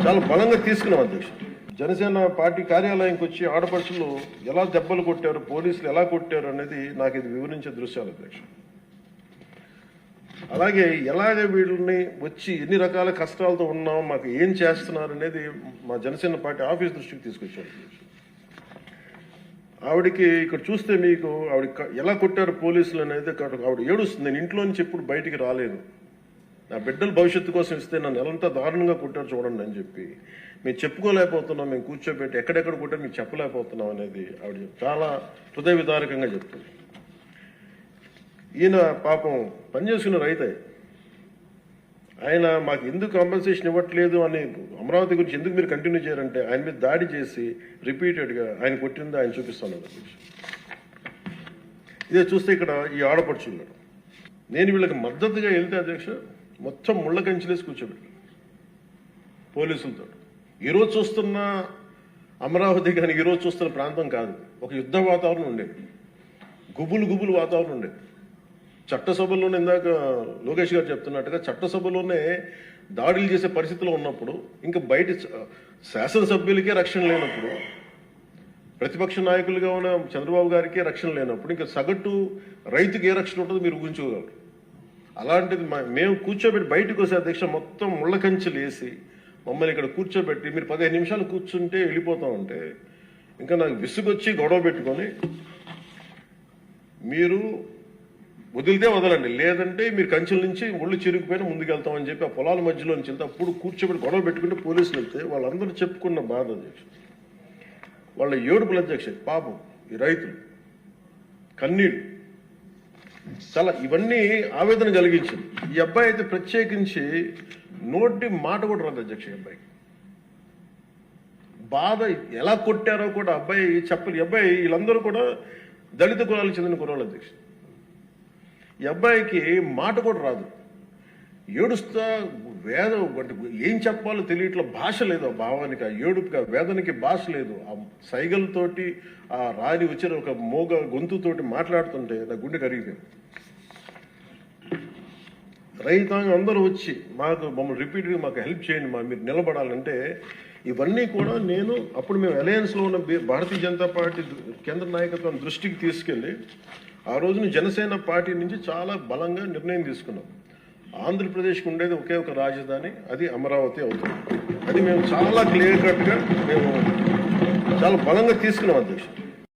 చాలా బలంగా తీసుకున్నాం అధ్యక్షుడు. జనసేన పార్టీ కార్యాలయానికి వచ్చి ఆడపడుచులు ఎలా దెబ్బలు కొట్టారు, పోలీసులు ఎలా కొట్టారు అనేది నాకు ఇది వివరించే దృశ్యాలు అధ్యక్షుడు. అలాగే ఎలాగ వీళ్ళని వచ్చి ఎన్ని రకాల కష్టాలతో ఉన్నాం, మాకు ఏం చేస్తున్నారు అనేది మా జనసేన పార్టీ ఆఫీస్ దృష్టికి తీసుకొచ్చారు. ఆవిడకి ఇక్కడ చూస్తే మీకు ఆవిడ ఎలా కొట్టారు పోలీసులు అనేది ఆవిడ ఏడుస్తుంది. నేను ఇంట్లో నుంచి ఎప్పుడు బయటికి రాలేదు, నా బిడ్డల భవిష్యత్తు కోసం ఇస్తే నన్ను ఎలాంతా దారుణంగా కొట్టారు చూడండి అని చెప్పి మేము చెప్పుకోలేకపోతున్నాం, మేము కూర్చోబెట్టి ఎక్కడెక్కడ కొట్టారు మీకు చెప్పలేకపోతున్నాం అనేది ఆవిడ చాలా హృదయ విదారకంగా చెప్తుంది. ఈయన పాపం పనిచేసుకున్న రైతే, ఆయన మాకు ఎందుకు కాంపెన్సేషన్ ఇవ్వట్లేదు అని అమరావతి గురించి ఎందుకు మీరు కంటిన్యూ చేయారంటే ఆయన మీద దాడి చేసి రిపీటెడ్గా ఆయన కొట్టింది ఆయన చూపిస్తున్నారు. ఇదే చూస్తే ఇక్కడ ఈ ఆడపడుచున్నాడు. నేను వీళ్ళకి మద్దతుగా వెళ్తే అధ్యక్ష మొత్తం ముళ్ళ కంచెలేసి కూర్చోబెట్టాను పోలీసులతో. ఈరోజు చూస్తున్న అమరావతి కానీ ఈరోజు చూస్తున్న ప్రాంతం కాదు, ఒక యుద్ధ వాతావరణం ఉండేది, గుబులు వాతావరణం ఉండేది. చట్టసభల్లోనే ఇందాక లోకేష్ గారు చెప్తున్నట్టుగా చట్టసభలోనే దాడులు చేసే పరిస్థితిలో ఉన్నప్పుడు, ఇంకా బయట శాసనసభ్యులకే రక్షణ లేనప్పుడు, ప్రతిపక్ష నాయకులుగా ఉన్న చంద్రబాబు గారికి రక్షణ లేనప్పుడు, ఇంకా సగటు రైతుకి ఏ రక్షణ ఉంటుందో మీరు ఊహించుకోగలరు. అలాంటిది మేము కూర్చోబెట్టి బయటకు వస్తే అధ్యక్ష మొత్తం ముళ్ళ కంచెలు వేసి మమ్మల్ని ఇక్కడ కూర్చోబెట్టి మీరు 15 నిమిషాలు కూర్చుంటే వెళ్ళిపోతా ఉంటే ఇంకా నాకు విసుగొచ్చి గొడవ పెట్టుకొని మీరు వదిలితే వదలండి, లేదంటే మీరు కంచెల నుంచి ఒళ్ళు చిరిగిపోయినా ముందుకెళ్తామని చెప్పి ఆ పొలాల మధ్యలో నుంచి వెళ్తే అప్పుడు కూర్చోబెట్టి గొడవ పెట్టుకుంటే పోలీసులు వెళ్తే వాళ్ళందరూ చెప్పుకున్న బాధ అధ్యక్ష, వాళ్ళ ఏడుపుల అధ్యక్ష, పాపం ఈ రైతులు కన్నీళ్ళు చాలా ఇవన్నీ ఆవేదన కలిగించింది. ఈ అబ్బాయి అయితే ప్రత్యేకించి నోటి మాట కూడా రాదు అధ్యక్ష. ఈ అబ్బాయికి బాధ ఎలా కొట్టారో కూడా అబ్బాయి చెప్పలు. ఈ అబ్బాయి వీళ్ళందరూ కూడా దళిత కులాలకు చెందిన కులాలు అధ్యక్ష. ఈ అబ్బాయికి మాట కూడా రాదు, ఏడుస్తా ఏం చెప్పాలో తెలియట్లా, భాష లేదు ఆ భావానికి, ఆ ఏడుపుకి, ఆ వేదనకి భాష లేదు. ఆ సైగలతోటి ఆ రాని వచ్చిన ఒక మోగ గొంతుతోటి మాట్లాడుతుంటే నా గుండె కరిగిపోయింది. రైతాంగం అందరూ వచ్చి మమ్మల్ని రిపీట్గా మాకు హెల్ప్ చేయండి, మీరు నిలబడాలంటే ఇవన్నీ కూడా నేను అప్పుడు మేము అలయన్స్లో ఉన్న భారతీయ జనతా పార్టీ కేంద్ర నాయకత్వం దృష్టికి తీసుకెళ్ళి ఆ రోజున జనసేన పార్టీ నుంచి చాలా బలంగా నిర్ణయం తీసుకున్నాం. ఆంధ్రప్రదేశ్కి ఉండేది ఒకే ఒక రాజధాని, అది అమరావతి అవుతుంది. అది మేము చాలా క్లియర్ కట్గా మేము చాలా బలంగా తీసుకున్నాం అధ్యక్షుడు.